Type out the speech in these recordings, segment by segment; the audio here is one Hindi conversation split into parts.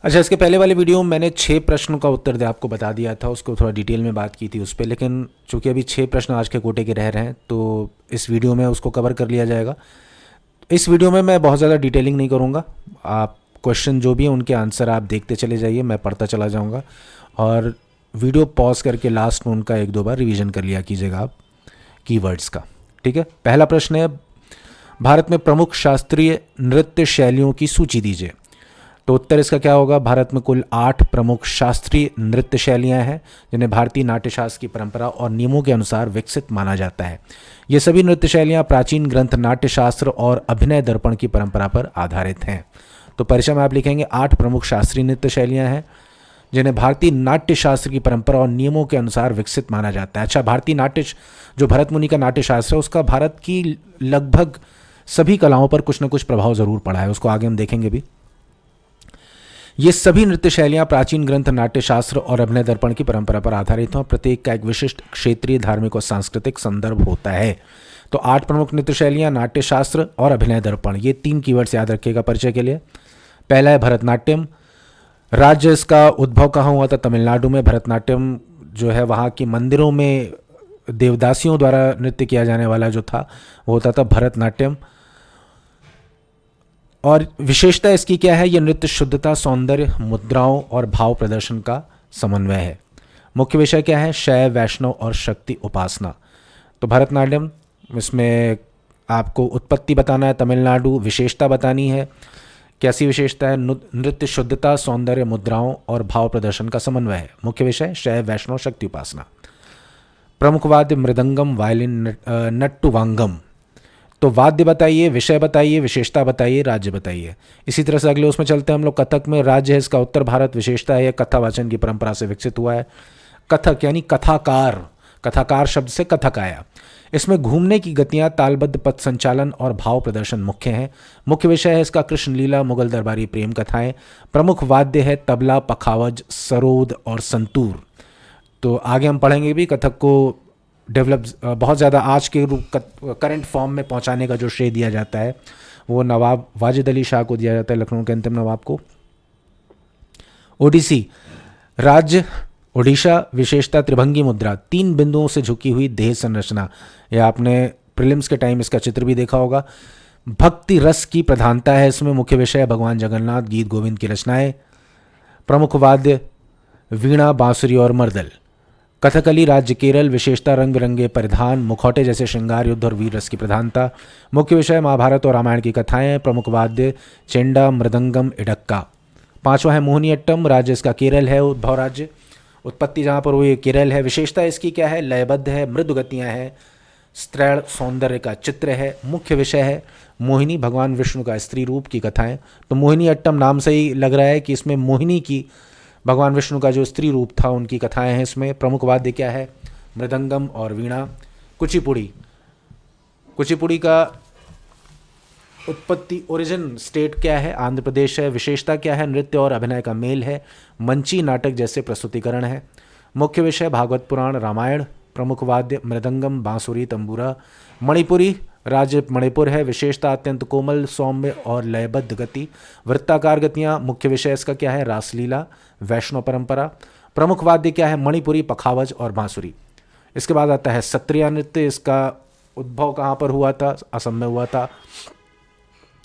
अच्छा, इसके पहले वाले वीडियो में मैंने 6 प्रश्नों का उत्तर दे आपको बता दिया था, उसको थोड़ा डिटेल में बात की थी उस पे, लेकिन चूंकि अभी 6 प्रश्न आज के कोटे के रह रहे हैं तो इस वीडियो में उसको कवर कर लिया जाएगा। इस वीडियो में मैं बहुत ज़्यादा डिटेलिंग नहीं करूँगा। आप क्वेश्चन जो भी हैं उनके आंसर आप देखते चले जाइए, मैं पढ़ता चला जाऊँगा और वीडियो पॉज करके लास्ट में उनका 1-2 बार रिवीजन कर लिया कीजिएगा आप कीवर्ड्स का। ठीक है, पहला प्रश्न है, भारत में प्रमुख शास्त्रीय नृत्य शैलियों की सूची दीजिए। तो उत्तर इसका क्या होगा? भारत में कुल 8 प्रमुख शास्त्रीय नृत्य शैलियां हैं जिन्हें भारतीय नाट्यशास्त्र की परंपरा और नियमों के अनुसार विकसित माना जाता है। ये सभी नृत्य शैलियां प्राचीन ग्रंथ नाट्यशास्त्र और अभिनय दर्पण की परंपरा पर आधारित हैं। तो परिचय में आप लिखेंगे 8 प्रमुख शास्त्रीय नृत्य शैलियां हैं जिन्हें भारतीय नाट्यशास्त्र की परंपरा और नियमों के अनुसार विकसित माना जाता है। अच्छा, भारतीय नाट्य जो भरत मुनि का नाट्यशास्त्र है उसका भारत की लगभग सभी कलाओं पर कुछ न कुछ प्रभाव जरूर पड़ा है, उसको आगे हम देखेंगे भी। ये सभी नृत्य शैलियां प्राचीन ग्रंथ नाट्यशास्त्र और अभिनय दर्पण की परंपरा पर आधारित हैं और प्रत्येक का एक विशिष्ट क्षेत्रीय धार्मिक और सांस्कृतिक संदर्भ होता है। तो 8 प्रमुख नृत्य शैलियां, नाट्यशास्त्र और अभिनय दर्पण, ये 3 कीवर्ड्स याद रखिएगा परिचय के लिए। पहला है भरतनाट्यम। राज्य इसका उद्भव कहाँ हुआ था? तमिलनाडु में। भरतनाट्यम जो है वहाँ के मंदिरों में देवदासियों द्वारा नृत्य किया जाने वाला जो था वो होता था भरतनाट्यम। और विशेषता इसकी क्या है? ये नृत्य शुद्धता, सौंदर्य, मुद्राओं और भाव प्रदर्शन का समन्वय है। मुख्य विषय क्या है? शैव, वैष्णव और शक्ति उपासना। तो भरतनाट्यम, इसमें आपको उत्पत्ति बताना है तमिलनाडु, विशेषता बतानी है। कैसी विशेषता है? नृत्य शुद्धता, सौंदर्य, मुद्राओं और भाव प्रदर्शन का समन्वय है। मुख्य विषय शैव, वैष्णव, शक्ति उपासना। प्रमुख वाद्य मृदंगम, वायलिन, नट्टुवांगम। तो वाद्य बताइए, विषय बताइए, विशेषता बताइए, राज्य बताइए। इसी तरह से अगले उसमें चलते हैं हम लोग। कथक में राज्य है इसका उत्तर भारत, विशेषता है कथा वाचन की परंपरा से विकसित हुआ है। कथक यानी कथाकार, कथाकार शब्द से कथक आया। इसमें घूमने की गतियां, तालबद्ध पथ संचालन और भाव प्रदर्शन मुख्य हैं। मुख्य विषय है इसका कृष्ण लीला, मुगल दरबारी प्रेम कथाएं। प्रमुख वाद्य है तबला, पखावज, सरोद और संतूर। तो आगे हम पढ़ेंगे भी कथक को डेवलप बहुत ज़्यादा आज के रूप करंट फॉर्म में पहुंचाने का जो श्रेय दिया जाता है वो नवाब वाजिद अली शाह को दिया जाता है, लखनऊ के अंतिम नवाब को। ओडिसी राज्य ओडिशा, विशेषता त्रिभंगी मुद्रा, 3 बिंदुओं से झुकी हुई देह संरचना। यह आपने प्रीलिम्स के टाइम इसका चित्र भी देखा होगा। भक्ति रस की प्रधानता है इसमें। मुख्य विषय भगवान जगन्नाथ, गीत गोविंद की रचनाएं। प्रमुख वाद्य वीणा, बांसुरी और मर्दल। कथकली राज्य केरल, विशेषता रंग बिरंगे परिधान, मुखौटे जैसे श्रृंगार, युद्ध और वीर रस की प्रधानता। मुख्य विषय महाभारत और रामायण की कथाएं। प्रमुख वाद्य चेंडा, मृदंगम, इडक्का। 5वां है मोहिनीअट्टम, राज्य इसका केरल है, उद्भव राज्य, उत्पत्ति जहाँ पर हुई केरल है। विशेषता इसकी क्या है? लयबद्ध है, मृदु गतियाँ हैं, स्त्रैण सौंदर्य का चित्र है। मुख्य विषय है मोहिनी, भगवान विष्णु का स्त्री रूप की कथाएं। तो मोहिनीअट्टम नाम से ही लग रहा है कि इसमें मोहिनी की, भगवान विष्णु का जो स्त्री रूप था उनकी कथाएं हैं इसमें। प्रमुख वाद्य क्या है? मृदंगम और वीणा। कुचिपुड़ी, कुचिपुड़ी का उत्पत्ति ओरिजिन स्टेट क्या है? आंध्र प्रदेश है। विशेषता क्या है? नृत्य और अभिनय का मेल है, मंची नाटक जैसे प्रस्तुतिकरण है। मुख्य विषय भागवत पुराण, रामायण। प्रमुख वाद्य मृदंगम, बांसुरी, तंबूरा। मणिपुरी राज्य मणिपुर है, विशेषता अत्यंत कोमल, सौम्य और लयबद्ध गति, वृत्ताकार गतियाँ। मुख्य विषय इसका क्या है? रासलीला, वैष्णव परंपरा। प्रमुख वाद्य क्या है? मणिपुरी, पखावज और बांसुरी। इसके बाद आता है सत्रिया नृत्य। इसका उद्भव कहाँ पर हुआ था? असम में हुआ था।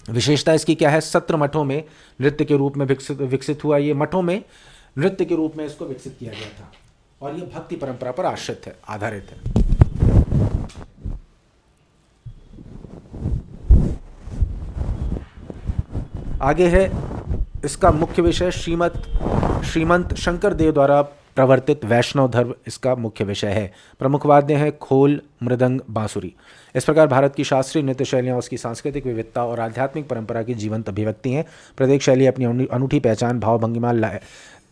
विशेषता इसकी क्या है? सत्र मठों में नृत्य के रूप में विकसित हुआ। ये मठों में नृत्य के रूप में इसको विकसित किया गया था और ये भक्ति परंपरा पर आश्रित है, आधारित है। आगे है इसका मुख्य विषय श्रीमंत शंकर देव द्वारा प्रवर्तित वैष्णव धर्म इसका मुख्य विषय है। प्रमुख वाद्य हैं खोल, मृदंग, बांसुरी। इस प्रकार भारत की शास्त्रीय नृत्य शैलियाँ उसकी सांस्कृतिक विविधता और आध्यात्मिक परंपरा की जीवंत अभिव्यक्ति हैं। प्रत्येक शैली अपनी अनूठी पहचान, भाव, भंगिमा,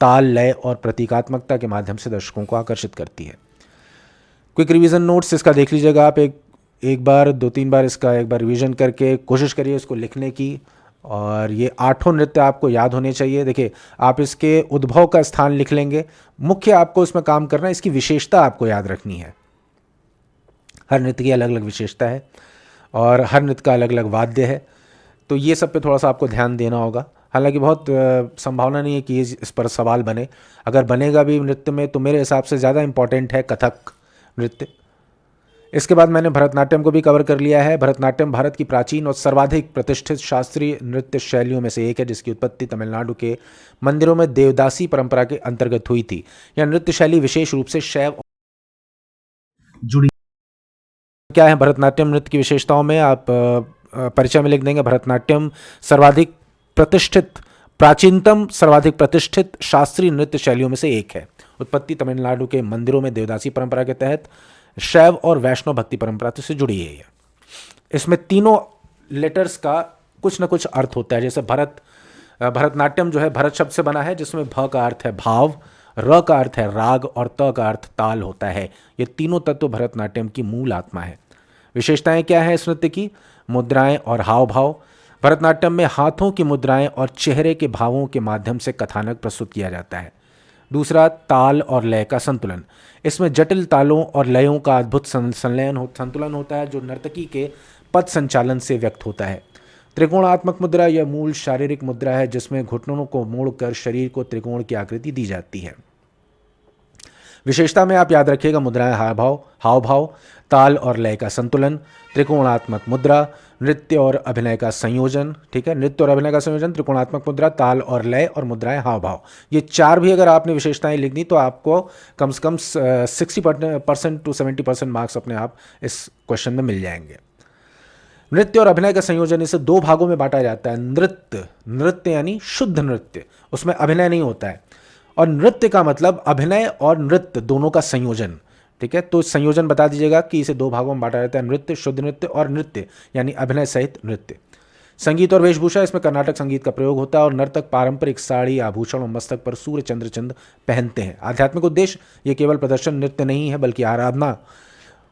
ताल, लय और प्रतीकात्मकता के माध्यम से दर्शकों को आकर्षित करती है। क्विक रिवीजन नोट्स इसका देख लीजिएगा आप, एक बार 2-3 बार इसका एक बार रिवीजन करके कोशिश करिए इसको लिखने की। और ये 8 नृत्य आपको याद होने चाहिए। देखिए, आप इसके उद्भव का स्थान लिख लेंगे, मुख्य आपको इसमें काम करना है, इसकी विशेषता आपको याद रखनी है। हर नृत्य की अलग अलग विशेषता है और हर नृत्य का अलग अलग वाद्य है, तो ये सब पे थोड़ा सा आपको ध्यान देना होगा। हालांकि बहुत संभावना नहीं है कि इस पर सवाल बने। अगर बनेगा भी नृत्य में तो मेरे हिसाब से ज़्यादा इम्पॉर्टेंट है कथक नृत्य। इसके बाद मैंने भरतनाट्यम को भी कवर कर लिया है। भरतनाट्यम भारत की प्राचीन और सर्वाधिक प्रतिष्ठित शास्त्रीय नृत्य शैलियों में से एक है, जिसकी उत्पत्ति तमिलनाडु के मंदिरों में देवदासी परंपरा के अंतर्गत हुई थी। यह नृत्य शैली विशेष रूप से शैव जुड़ी। क्या है भरतनाट्यम नृत्य की विशेषताओं में, आप परिचय में लिख देंगे, भरतनाट्यम सर्वाधिक प्रतिष्ठित, प्राचीनतम सर्वाधिक प्रतिष्ठित शास्त्रीय नृत्य शैलियों में से एक है। उत्पत्ति तमिलनाडु के मंदिरों में देवदासी परंपरा के तहत शैव और वैष्णव भक्ति परंपरा से जुड़ी है ये। इसमें तीनों लेटर्स का कुछ ना कुछ अर्थ होता है। जैसे भरतनाट्यम जो है भरत शब्द से बना है, जिसमें भ का अर्थ है भाव, र का अर्थ है राग और त का अर्थ ताल होता है। ये तीनों तत्व भरतनाट्यम की मूल आत्मा है। विशेषताएं क्या है इस नृत्य की? मुद्राएं और हाव भाव। भरतनाट्यम में हाथों की मुद्राएं और चेहरे के भावों के माध्यम से कथानक प्रस्तुत किया जाता है। दूसरा, ताल और लय का संतुलन। इसमें जटिल तालों और लयों का अद्भुत संतुलन होता है, जो नर्तकी के पद संचालन से व्यक्त होता है। त्रिकोणात्मक मुद्रा यह मूल शारीरिक मुद्रा है, जिसमें घुटनों को मोड़कर शरीर को त्रिकोण की आकृति दी जाती है। विशेषता में आप याद रखिएगा, मुद्राएं हाव भाव, ताल और लय का संतुलन, त्रिकोणात्मक मुद्रा, नृत्य और अभिनय का संयोजन। ठीक है, नृत्य और अभिनय का संयोजन, त्रिकोणात्मक मुद्रा, ताल और लय और मुद्राएं हाव भाव। ये चार भी अगर आपने विशेषताएं लिख दी तो आपको कम से कम 60% to 70% मार्क्स अपने आप इस क्वेश्चन में मिल जाएंगे। नृत्य और अभिनय का संयोजन, इसे दो भागों में बांटा जाता है। नृत्य यानी शुद्ध नृत्य, उसमें अभिनय नहीं होता है, और नृत्य का मतलब अभिनय और नृत्य दोनों का संयोजन। ठीक है, तो संयोजन बता दीजिएगा कि इसे दो भागों में बांटा जाता है, नृत्य, शुद्ध नृत्य, और नृत्य यानी अभिनय सहित नृत्य। संगीत और वेशभूषा, इसमें कर्नाटक संगीत का प्रयोग होता है और नर्तक पारंपरिक साड़ी, आभूषण और मस्तक पर सूर्य चंद्र चंद पहनते हैं। आध्यात्मिक उद्देश्य, ये केवल प्रदर्शन नृत्य नहीं है, बल्कि आराधना,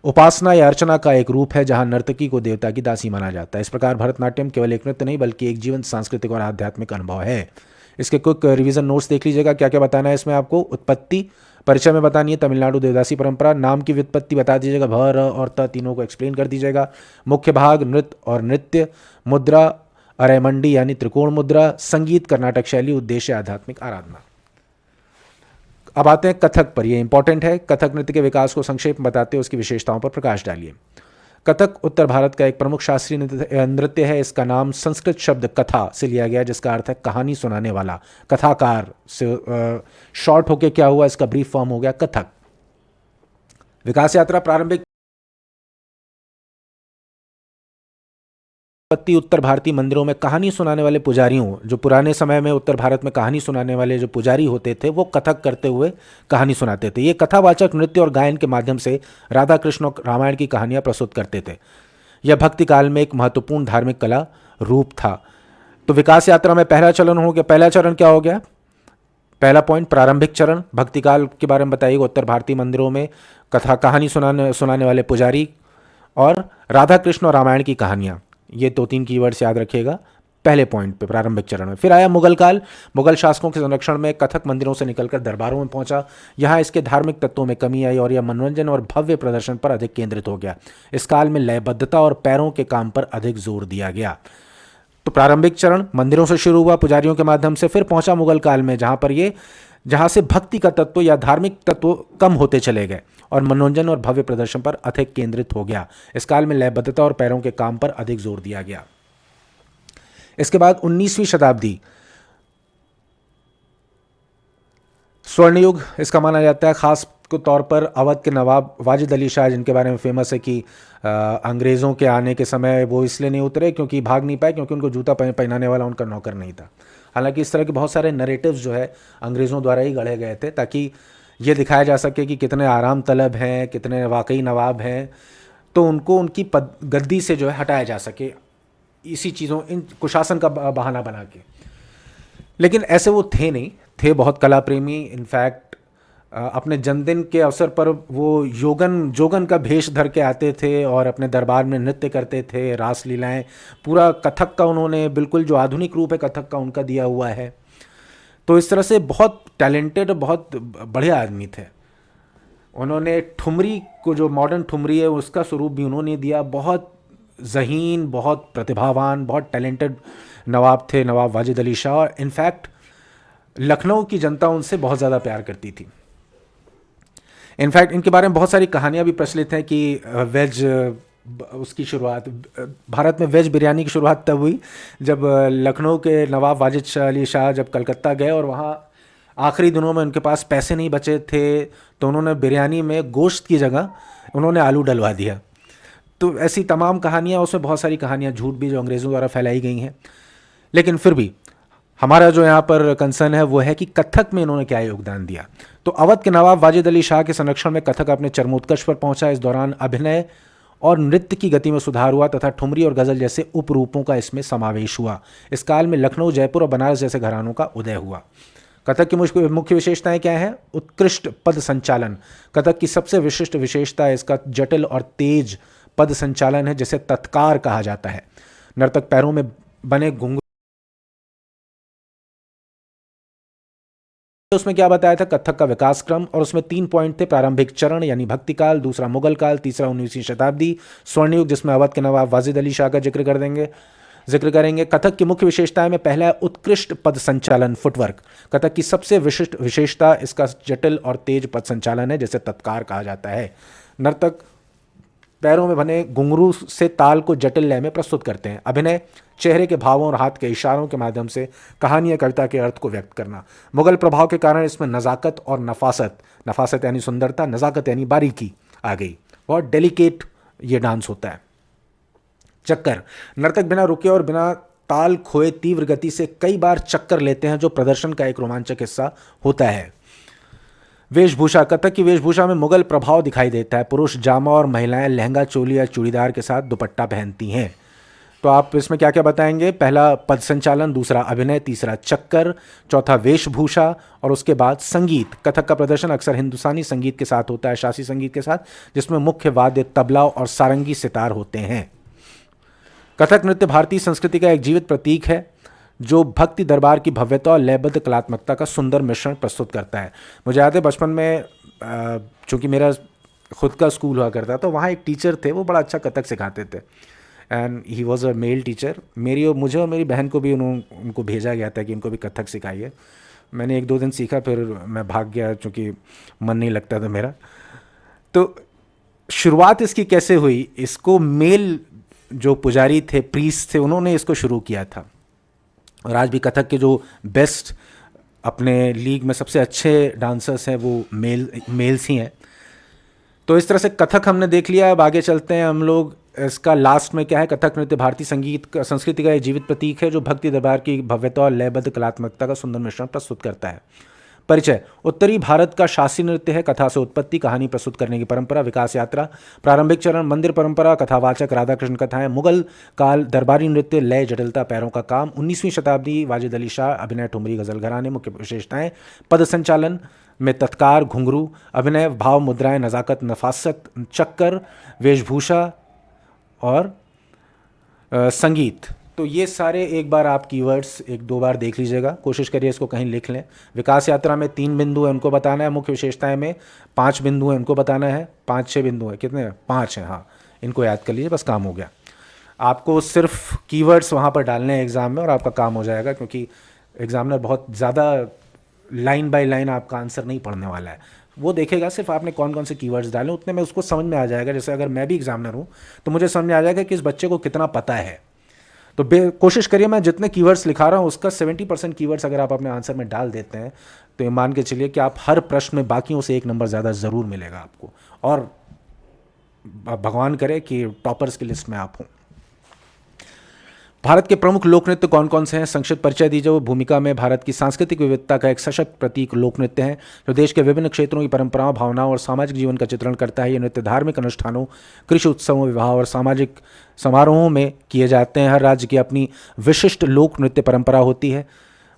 उपासना या अर्चना का एक रूप है, जहां नर्तकी को देवता की दासी माना जाता है। इस प्रकार भरतनाट्यम केवल एक नृत्य नहीं, बल्कि एक जीवंत सांस्कृतिक और आध्यात्मिक अनुभव है। इसके क्विक रिवीजन नोट्स देख लीजिएगा, क्या क्या बताना है इसमें आपको। उत्पत्ति परिचय में बतानी है, तमिलनाडु देवदासी परंपरा। नाम की व्युत्पत्ति बता दीजिएगा, भ, र और त तीनों को एक्सप्लेन कर दीजिएगा। मुख्य भाग नृत्य और नृत्य, मुद्रा अरैमंडी यानी त्रिकोण मुद्रा, संगीत कर्नाटक शैली, उद्देश्य आध्यात्मिक आराधना। अब आते हैं कथक पर, ये इंपॉर्टेंट है। कथक नृत्य के विकास को संक्षेप में बताते हुए उसकी विशेषताओं पर प्रकाश डालिए। कथक उत्तर भारत का एक प्रमुख शास्त्रीय नृत्य है। इसका नाम संस्कृत शब्द कथा से लिया गया, जिसका अर्थ है कहानी सुनाने वाला, कथाकार से शॉर्ट होके क्या हुआ, इसका ब्रीफ फॉर्म हो गया कथक। विकास यात्रा प्रारंभिक उत्पत्ति उत्तर भारतीय मंदिरों में कहानी सुनाने वाले पुजारियों, जो पुराने समय में उत्तर भारत में कहानी सुनाने वाले जो पुजारी होते थे, वो कथक करते हुए कहानी सुनाते थे। ये कथावाचक नृत्य और गायन के माध्यम से राधा कृष्ण और रामायण की कहानियां प्रस्तुत करते थे। यह भक्ति काल में एक महत्वपूर्ण धार्मिक कला रूप था। तो विकास यात्रा में पहला चरण हो गया। पहला चरण क्या हो गया? पहला पॉइंट, प्रारंभिक चरण, भक्ति काल के बारे में बताइएगा। उत्तर भारतीय मंदिरों में कहानी सुनाने वाले पुजारी और राधा कृष्ण और रामायण की कहानियाँ, ये 2-3 कीवर्ड्स याद रखिएगा पहले पॉइंट पे, प्रारंभिक चरण में। फिर आया मुगल काल। मुगल शासकों के संरक्षण में कथक मंदिरों से निकलकर दरबारों में पहुंचा। यहाँ इसके धार्मिक तत्वों में कमी आई और यह मनोरंजन और भव्य प्रदर्शन पर अधिक केंद्रित हो गया। इस काल में लयबद्धता और पैरों के काम पर अधिक जोर दिया गया। तो प्रारंभिक चरण मंदिरों से शुरू हुआ पुजारियों के माध्यम से, फिर पहुंचा मुगल काल में, जहां से भक्ति का तत्व या धार्मिक तत्व कम होते चले गए और मनोरंजन और भव्य प्रदर्शन पर अधिक केंद्रित हो गया। इस काल में लयबद्धता और पैरों के काम पर अधिक जोर दिया गया। इसके बाद 19वीं शताब्दी, स्वर्ण युग इसका माना जाता है। खास तौर पर अवध के नवाब वाजिद अली शाह, जिनके बारे में फेमस है कि अंग्रेज़ों के आने के समय वो इसलिए नहीं उतरे क्योंकि भाग नहीं पाए, क्योंकि उनको जूता पहनाने वाला उनका नौकर नहीं था। हालांकि इस तरह के बहुत सारे नरेटिव्स जो है अंग्रेज़ों द्वारा ही गढ़े गए थे, ताकि ये दिखाया जा सके कि कितने आराम तलब हैं, कितने वाकई नवाब हैं, तो उनको उनकी गद्दी से जो है हटाया जा सके, इसी चीज़ों, इन कुशासन का बहाना बना के। लेकिन ऐसे वो थे नहीं, थे बहुत कला प्रेमी। इनफैक्ट अपने जन्मदिन के अवसर पर वो जोगन का भेष धर के आते थे और अपने दरबार में नृत्य करते थे, रास लीलाएं, पूरा कथक का उन्होंने बिल्कुल जो आधुनिक रूप है कथक का उनका दिया हुआ है। तो इस तरह से बहुत टैलेंटेड, बहुत बढ़िया आदमी थे। उन्होंने ठुमरी को, जो मॉडर्न ठुमरी है, उसका स्वरूप भी उन्होंने दिया। बहुत ज़हीन, बहुत प्रतिभावान, बहुत टैलेंटेड नवाब थे नवाब वाजिद अली शाह, और इनफैक्ट लखनऊ की जनता उनसे बहुत ज़्यादा प्यार करती थी। इनफैक्ट इनके बारे में बहुत सारी कहानियाँ भी प्रचलित हैं कि वेज उसकी शुरुआत, भारत में वेज बिरयानी की शुरुआत तब हुई जब लखनऊ के नवाब वाजिद अली शाह जब कलकत्ता गए और वहाँ आखिरी दिनों में उनके पास पैसे नहीं बचे थे, तो उन्होंने बिरयानी में गोश्त की जगह उन्होंने आलू डलवा दिया। तो ऐसी तमाम कहानियाँ, उसमें बहुत सारी कहानियाँ झूठ भी जो अंग्रेज़ों द्वारा फैलाई गई हैं। लेकिन फिर भी हमारा जो यहाँ पर कंसर्न है वो है कि कथक में इन्होंने क्या योगदान दिया। तो अवध के नवाब वाजिद अली शाह के संरक्षण में कथक अपने चरमोत्कर्ष पर पहुंचा। इस दौरान अभिनय और नृत्य की गति में सुधार हुआ तथा ठुमरी और गज़ल जैसे उपरूपों का इसमें समावेश हुआ। इस काल में लखनऊ, जयपुर और बनारस जैसे घरानों का उदय हुआ। कथक की मुख्य विशेषताएं क्या हैं? उत्कृष्ट पद संचालन। कथक की सबसे विशिष्ट विशेषता इसका जटिल और तेज पद संचालन है, जिसे तत्कार कहा जाता है। नर्तक पैरों में बने घुंघरू, उसमें क्या बताया था कथक का विकास क्रम, और उसमें 3 पॉइंट थे। प्रारंभिक चरण यानी भक्ति काल, दूसरा मुगल काल, तीसरा 19वीं शताब्दी स्वर्णयुग, जिसमें अवध के नवाब वाजिद अली शाह का जिक्र करेंगे। कथक की मुख्य विशेषताएं में पहला है उत्कृष्ट पद संचालन, फुटवर्क। कथक की सबसे विशिष्ट विशेषता इसका जटिल और तेज पद संचालन है, जिसे तत्कार कहा जाता है। नर्तक पैरों में बने घुंघरू से ताल को जटिल लय में प्रस्तुत करते हैं। अभिनय चेहरे के भावों और हाथ के इशारों के माध्यम से कहानी या कविता के अर्थ को व्यक्त करना। मुगल प्रभाव के कारण इसमें नज़ाकत और नफासत यानी सुंदरता, नज़ाकत यानी बारीकी आ गई। बहुत डेलिकेट ये डांस होता है। चक्कर, नर्तक बिना रुके और बिना ताल खोए तीव्र गति से कई बार चक्कर लेते हैं, जो प्रदर्शन का एक रोमांचक हिस्सा होता है। वेशभूषा, कथक की वेशभूषा में मुगल प्रभाव दिखाई देता है। पुरुष जामा और महिलाएं लहंगा, चोली या चूड़ीदार के साथ दुपट्टा पहनती हैं। तो आप इसमें क्या क्या बताएंगे? पहला पद संचालन, दूसरा अभिनय, तीसरा चक्कर, चौथा वेशभूषा, और उसके बाद संगीत। कथक का प्रदर्शन अक्सर हिंदुस्तानी संगीत के साथ होता है, शास्त्रीय संगीत के साथ, जिसमें मुख्य वाद्य तबला और सारंगी सितार होते हैं। कथक नृत्य भारतीय संस्कृति का एक जीवित प्रतीक है, जो भक्ति दरबार की भव्यता और लयबद्ध कलात्मकता का सुंदर मिश्रण प्रस्तुत करता है। मुझे याद है बचपन में, चूँकि मेरा खुद का स्कूल हुआ करता था, तो वहाँ एक टीचर थे, वो बड़ा अच्छा कथक सिखाते थे, and he was a male teacher. मुझे और मेरी बहन को भी उनको भेजा गया था कि इनको भी कथक सिखाइए। मैंने 1-2 दिन सीखा, फिर मैं भाग गया, चूँकि मन नहीं लगता था मेरा। तो शुरुआत इसकी कैसे हुई? इसको मेल जो पुजारी थे, प्रीस्ट थे, उन्होंने इसको शुरू किया था। और आज भी कथक के जो बेस्ट अपने लीग में सबसे अच्छे डांसर्स हैं वो मेल्स ही हैं। तो इस तरह से कथक हमने देख लिया। अब आगे चलते हैं हम लोग। इसका लास्ट में क्या है? कथक नृत्य भारतीय संस्कृति का एक जीवित प्रतीक है, जो भक्ति दरबार की भव्यता और लयबद्ध कलात्मकता का सुंदर मिश्रण प्रस्तुत करता है। परिचय, उत्तरी भारत का शास्त्रीय नृत्य है। कथा से उत्पत्ति, कहानी प्रस्तुत करने की परंपरा, विकास यात्रा। प्रारंभिक चरण मंदिर परंपरा, कथावाचक, राधा कृष्ण कथाएं। मुगल काल दरबारी नृत्य, लय, जटिलता, पैरों का काम। 19वीं शताब्दी वाजिद अली शाह, अभिनय, ठुमरी, गजल घराने। मुख्य विशेषताएं पद संचालन में तत्कार, घुंघरू। अभिनय, भाव, मुद्राएं, नज़ाकत, नफासत, चक्कर, वेशभूषा और संगीत। तो ये सारे एक बार आप कीवर्ड्स 1-2 बार देख लीजिएगा, कोशिश करिए इसको कहीं लिख लें। विकास यात्रा में 3 बिंदु है, उनको बताना है। मुख्य विशेषताएं में 5 बिंदु हैं, उनको बताना है। 5-6 बिंदु हैं, कितने? 5 हैं, हाँ, इनको याद कर लीजिए, बस काम हो गया। आपको सिर्फ कीवर्ड्स वहाँ पर डालने हैं एग्ज़ाम में और आपका काम हो जाएगा, क्योंकि एग्जामिनर बहुत ज़्यादा लाइन बाय लाइन आपका आंसर नहीं पढ़ने वाला है। वो देखेगा सिर्फ आपने कौन कौन से कीवर्ड्स डाले, उतने में उसको समझ में आ जाएगा। जैसे अगर मैं भी एग्जामिनर हूँ तो मुझे समझ में आ जाएगा कि इस बच्चे को कितना पता है। तो कोशिश करिए, मैं जितने कीवर्ड्स लिखा रहा हूँ उसका 70% कीवर्ड्स अगर आप अपने आंसर में डाल देते हैं तो ये मान के चलिए कि आप हर प्रश्न में बाकियों से 1 नंबर ज़्यादा ज़रूर मिलेगा आपको, और भगवान करे कि टॉपर्स की लिस्ट में आप हों। भारत के प्रमुख लोक नृत्य कौन कौन से हैं? संक्षिप्त परिचय दीजिए। वो भूमिका में भारत की सांस्कृतिक विविधता का एक सशक्त प्रतीक लोक नृत्य है, जो देश के विभिन्न क्षेत्रों की परंपराओं, भावनाओं और सामाजिक जीवन का चित्रण करता है। ये नृत्य धार्मिक अनुष्ठानों, कृषि उत्सवों, विवाह और सामाजिक समारोहों में किए जाते हैं। हर राज्य की अपनी विशिष्ट लोक नृत्य परंपरा होती है।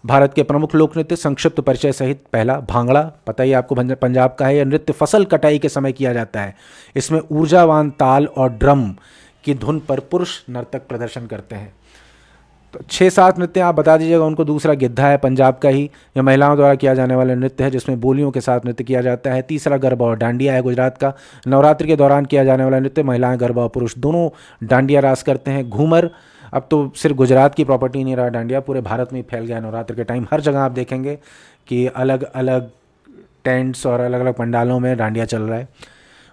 भारत के प्रमुख लोक नृत्य संक्षिप्त परिचय सहित, पहला भांगड़ा, पता ही आपको पंजाब का है। यह नृत्य फसल कटाई के समय किया जाता है। इसमें ऊर्जावान ताल और ड्रम की धुन पर पुरुष नर्तक प्रदर्शन करते हैं। तो 6-7 नृत्य आप बता दीजिएगा उनको। दूसरा गिद्धा है, पंजाब का ही, यह महिलाओं द्वारा किया जाने वाला नृत्य है, जिसमें बोलियों के साथ नृत्य किया जाता है। तीसरा गरबा और डांडिया है, गुजरात का, नवरात्रि के दौरान किया जाने वाला नृत्य। महिलाएं गरबा और पुरुष दोनों डांडिया रास करते हैं। घूमर अब तो सिर्फ गुजरात की प्रॉपर्टी नहीं रहा डांडिया, पूरे भारत में ही फैल गया नवरात्र के टाइम। हर जगह आप देखेंगे कि अलग अलग टेंट्स और अलग अलग पंडालों में डांडिया चल रहा है।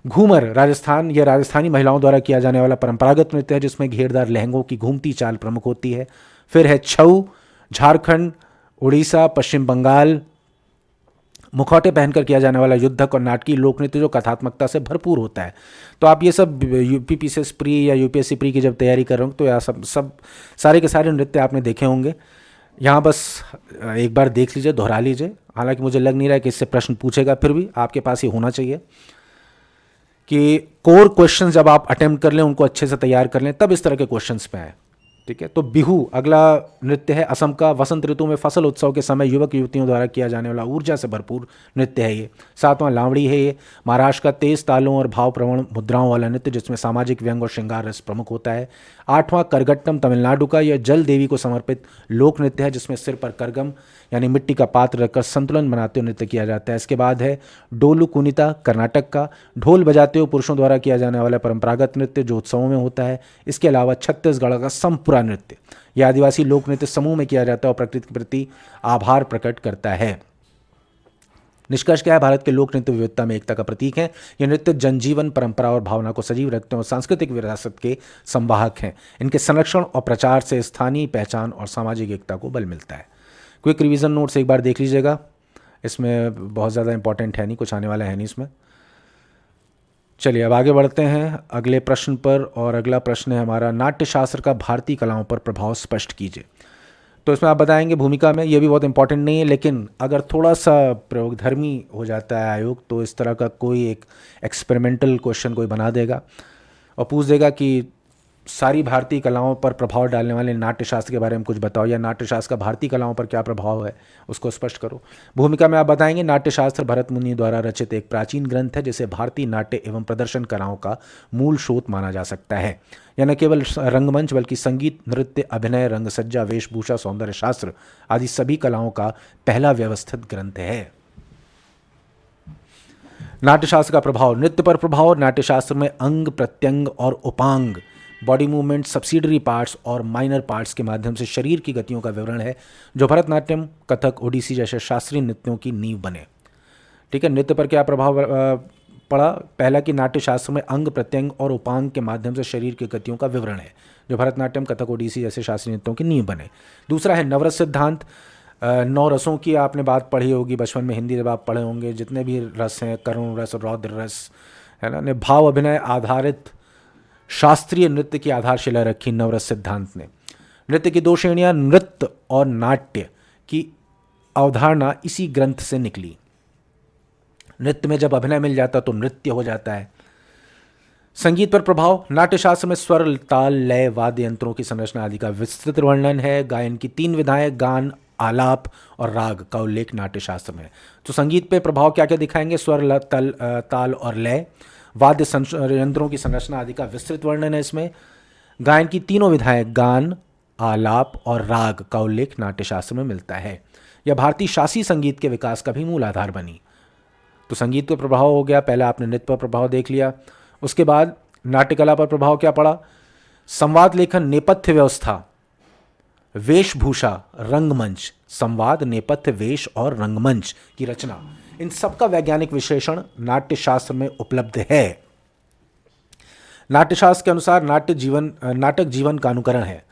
घूमर राजस्थान, यह राजस्थानी महिलाओं द्वारा किया जाने वाला परंपरागत नृत्य है जिसमें घेरदार लहंगों की घूमती चाल प्रमुख होती है। फिर है छऊ, झारखंड, उड़ीसा, पश्चिम बंगाल, मुखौटे पहनकर किया जाने वाला युद्धक और नाटकीय लोक नृत्य जो कथात्मकता से भरपूर होता है। तो आप ये सब यूपीपीसीएस प्री या यूपीएससी प्री की जब तैयारी कर रहे हो तो यह सब सारे के सारे नृत्य आपने देखे होंगे। यहाँ बस एक बार देख लीजिए, दोहरा लीजिए। हालांकि मुझे लग नहीं रहा है कि इससे प्रश्न पूछेगा, फिर भी आपके पास ये होना चाहिए कि कोर क्वेश्चन जब आप अटेम्प्ट कर लें उनको अच्छे से तैयार कर लें, तब इस तरह के क्वेश्चंस पे आए। ठीक है, तो बिहू अगला नृत्य है असम का। वसंत ऋतु में फसल उत्सव के समय युवक युवतियों द्वारा किया जाने वाला ऊर्जा से भरपूर नृत्य है ये। सातवां लावड़ी है ये, महाराष्ट्र का तेज तालों और भावप्रवण मुद्राओं वाला नृत्य जिसमें सामाजिक व्यंग और श्रृंगार रस प्रमुख होता है। आठवां करगट्टम तमिलनाडु का, यह जल देवी को समर्पित लोक नृत्य है जिसमें सिर पर करगम यानी मिट्टी का पात्र रखकर संतुलन बनाते हुए नृत्य किया जाता है। इसके बाद है डोलू कुनिता कर्नाटक का, ढोल बजाते हुए पुरुषों द्वारा किया जाने वाला परंपरागत नृत्य जो उत्सवों में होता है। इसके अलावा छत्तीसगढ़ का संपुरा नृत्य, यह आदिवासी लोक नृत्य समूह में किया जाता है और प्रकृति के प्रति आभार प्रकट करता है। निष्कर्ष क्या है, भारत के लोक नृत्य विविधता में एकता का प्रतीक है। ये नृत्य जनजीवन, परंपरा और भावना को सजीव रखते हैं और सांस्कृतिक विरासत के संवाहक हैं। इनके संरक्षण और प्रचार से स्थानीय पहचान और सामाजिक एकता को बल मिलता है। क्विक रिवीजन नोट्स एक बार देख लीजिएगा, इसमें बहुत ज़्यादा इंपॉर्टेंट है नहीं, कुछ आने वाला है नहीं इसमें। चलिए अब आगे बढ़ते हैं अगले प्रश्न पर, और अगला प्रश्न है हमारा, नाट्यशास्त्र का भारतीय कलाओं पर प्रभाव स्पष्ट कीजिए। तो इसमें आप बताएंगे भूमिका में, ये भी बहुत इंपॉर्टेंट नहीं है, लेकिन अगर थोड़ा सा प्रयोगधर्मी हो जाता है आयोग तो इस तरह का कोई एक एक्सपेरिमेंटल क्वेश्चन कोई बना देगा और पूछ देगा कि सारी भारतीय कलाओं पर प्रभाव डालने वाले नाट्यशास्त्र के बारे में कुछ बताओ, या नाट्यशास्त्र का भारतीय कलाओं पर क्या प्रभाव है उसको स्पष्ट करो। भूमिका में आप बताएंगे, नाट्यशास्त्र भरत मुनि द्वारा रचित एक प्राचीन ग्रंथ है जिसे भारतीय नाट्य एवं प्रदर्शन कलाओं का मूल स्रोत माना जा सकता है। यह न केवल रंगमंच बल्कि संगीत, नृत्य, अभिनय, रंगसज्जा, वेशभूषा, सौंदर्य शास्त्र आदि सभी कलाओं का पहला व्यवस्थित ग्रंथ है। नाट्यशास्त्र का प्रभाव, नृत्य पर प्रभाव। नाट्यशास्त्र में अंग, प्रत्यंग और उपांग, बॉडी मूवमेंट, सब्सिडरी पार्ट्स और माइनर पार्ट्स के माध्यम से शरीर की गतियों का विवरण है जो भरतनाट्यम, कथक, ओडिसी जैसे शास्त्रीय नृत्यों की नींव बने। ठीक है, नृत्य पर क्या प्रभाव पड़ा? पहला कि नाट्यशास्त्र में अंग, प्रत्यंग और उपांग के माध्यम से शरीर की गतियों का विवरण है जो भरतनाट्यम, कथक, ओडिसी जैसे शास्त्रीय नृत्यों की नींव बने। दूसरा है नवरस सिद्धांत। 9 रसों की आपने बात पढ़ी होगी बचपन में, हिंदी जब आप पढ़े होंगे, जितने भी रस हैं, करुण रस, रौद्र रस, है ना, ने भाव अभिनय आधारित शास्त्रीय नृत्य की आधारशिला रखी नवरस सिद्धांत ने। नृत्य की 2 श्रेणियां, नृत्य और नाट्य की अवधारणा इसी ग्रंथ से निकली। नृत्य में जब अभिनय मिल जाता तो नृत्य हो जाता है। संगीत पर प्रभाव, नाट्यशास्त्र में स्वर, ताल, लय, वाद्य यंत्रों की संरचना आदि का विस्तृत वर्णन है। गायन की 3 विधाएं, गान, आलाप और राग का उल्लेख नाट्यशास्त्र में है। तो संगीत पे प्रभाव क्या क्या दिखाएंगे? स्वर, ताल और लय, वाद्य यंत्रों की संरचना आदि का विस्तृत वर्णन है इसमें। गायन की 3 विधाएं, गान, आलाप और राग का उल्लेख नाट्यशास्त्र में मिलता है। यह भारतीय शास्त्रीय संगीत के विकास का भी मूल आधार बनी। तो संगीत पर प्रभाव हो गया, पहले आपने नृत्य पर प्रभाव देख लिया। उसके बाद नाट्यकला पर प्रभाव क्या पड़ा? संवाद लेखन, नेपथ्य व्यवस्था, वेशभूषा, रंगमंच, संवाद, नेपथ्य, वेश और रंगमंच की रचना, इन सबका वैज्ञानिक विश्लेषण नाट्यशास्त्र में उपलब्ध है। नाट्यशास्त्र के अनुसार नाटक जीवन का अनुकरण है।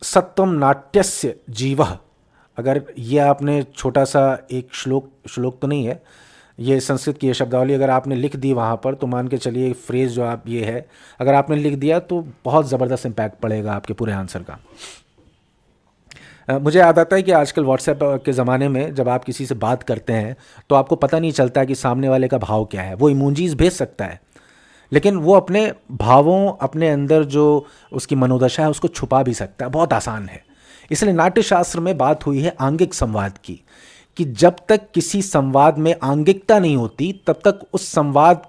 सत्वम नाट्यस्य जीवः, अगर ये आपने छोटा सा एक श्लोक तो नहीं है, ये संस्कृत की ये शब्दावली अगर आपने लिख दी वहाँ पर, तो मान के चलिए फ्रेज जो आप ये है अगर आपने लिख दिया तो बहुत ज़बरदस्त इम्पैक्ट पड़ेगा आपके पूरे आंसर का। मुझे याद आता है कि आजकल व्हाट्सएप के ज़माने में जब आप किसी से बात करते हैं तो आपको पता नहीं चलता कि सामने वाले का भाव क्या है। वो इमोजीज भेज सकता है लेकिन वो अपने भावों, अपने अंदर जो उसकी मनोदशा है उसको छुपा भी सकता है। बहुत आसान है। इसलिए नाट्यशास्त्र में बात हुई है आंगिक संवाद की, कि जब तक किसी संवाद में आंगिकता नहीं होती तब तक उस संवाद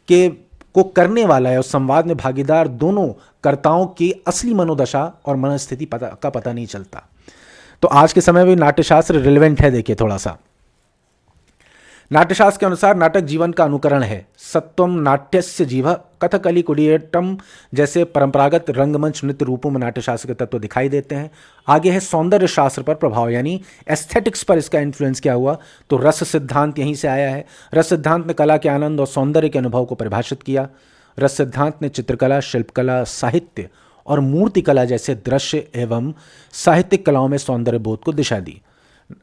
को करने वाला है, उस संवाद में भागीदार दोनों कर्ताओं की असली मनोदशा और मनस्थिति का पता नहीं चलता। तो आज के समय में नाट्यशास्त्र रिलेवेंट है। देखिए थोड़ा सा, नाट्यशास्त्र के अनुसार नाटक जीवन का अनुकरण है। सत्वम नाट्यस्य जीव कथकली कुडियट्टम जैसे परंपरागत रंगमंच नृत्य रूपों में नाट्यशास्त्र के तत्व दिखाई देते हैं। आगे है सौंदर्य शास्त्र पर प्रभाव, यानी एस्थेटिक्स पर इसका इन्फ्लुएंस क्या हुआ, तो रस सिद्धांत यहीं से आया है। रस सिद्धांत ने कला के आनंद और सौंदर्य के अनुभव को परिभाषित किया। रस सिद्धांत ने चित्रकला, शिल्पकला, साहित्य और मूर्तिकला जैसे दृश्य एवं साहित्यिक कलाओं में सौंदर्य बोध को दिशा दी।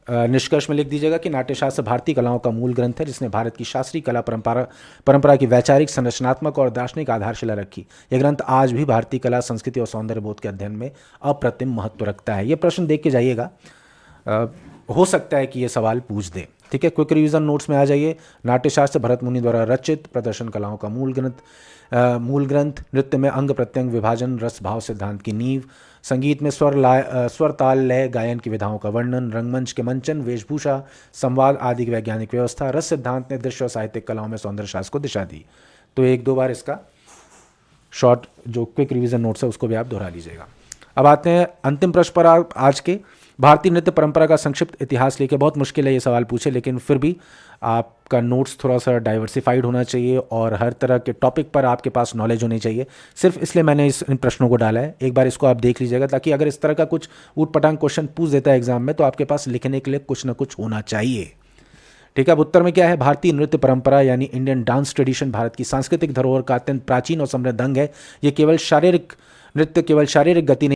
निष्कर्ष में लिख दीजिएगा कि नाट्यशास्त्र भारतीय कलाओं का मूल ग्रंथ है, जिसने भारत की शास्त्रीय कला परंपरा की वैचारिक, संरचनात्मक और दार्शनिक आधारशिला रखी। यह ग्रंथ आज भी भारतीय कला, संस्कृति और सौंदर्य बोध के अध्ययन में अप्रतिम महत्व रखता है। ये प्रश्न देख के जाइएगा, हो सकता है कि ये सवाल पूछ दे। ठीक है, क्विक रिवीजन नोट्स में आ जाइए। नाट्यशास्त्र भरत मुनि द्वारा रचित प्रदर्शन कलाओं का मूल ग्रंथ। नृत्य में अंग प्रत्यंग विभाजन, रस भाव सिद्धांत की नींव। संगीत में स्वर ताल लय गायन की विधाओं का वर्णन। रंगमंच के मंचन, वेशभूषा, संवाद आदि की वैज्ञानिक व्यवस्था। रस सिद्धांत ने दृश्य और साहित्यिक कलाओं में सौंदर्य शास्त्र को दिशा दी। तो एक दो बार इसका शॉर्ट जो क्विक रिवीजन नोट्स है उसको भी आप दोहरा लीजिएगा। अब आते हैं अंतिम प्रश्न पर। आप आज के भारतीय नृत्य परंपरा का संक्षिप्त इतिहास लेके, बहुत मुश्किल है ये सवाल पूछे, लेकिन फिर भी आपका नोट्स थोड़ा सा डाइवर्सिफाइड होना चाहिए और हर तरह के टॉपिक पर आपके पास नॉलेज होनी चाहिए। सिर्फ इसलिए मैंने इन प्रश्नों को डाला है। एक बार इसको आप देख लीजिएगा, ताकि अगर इस तरह का कुछ ऊट पटांग क्वेश्चन पूछ देता है एग्जाम में तो आपके पास लिखने के लिए कुछ ना कुछ होना चाहिए। ठीक है, अब उत्तर में क्या है? भारतीय नृत्य परंपरा यानी इंडियन डांस ट्रेडिशन भारत की सांस्कृतिक धरोहर का अत्यंत प्राचीन और समृद्ध अंग है। ये केवल शारीरिक नृत्य केवल शारीरिक गति नहीं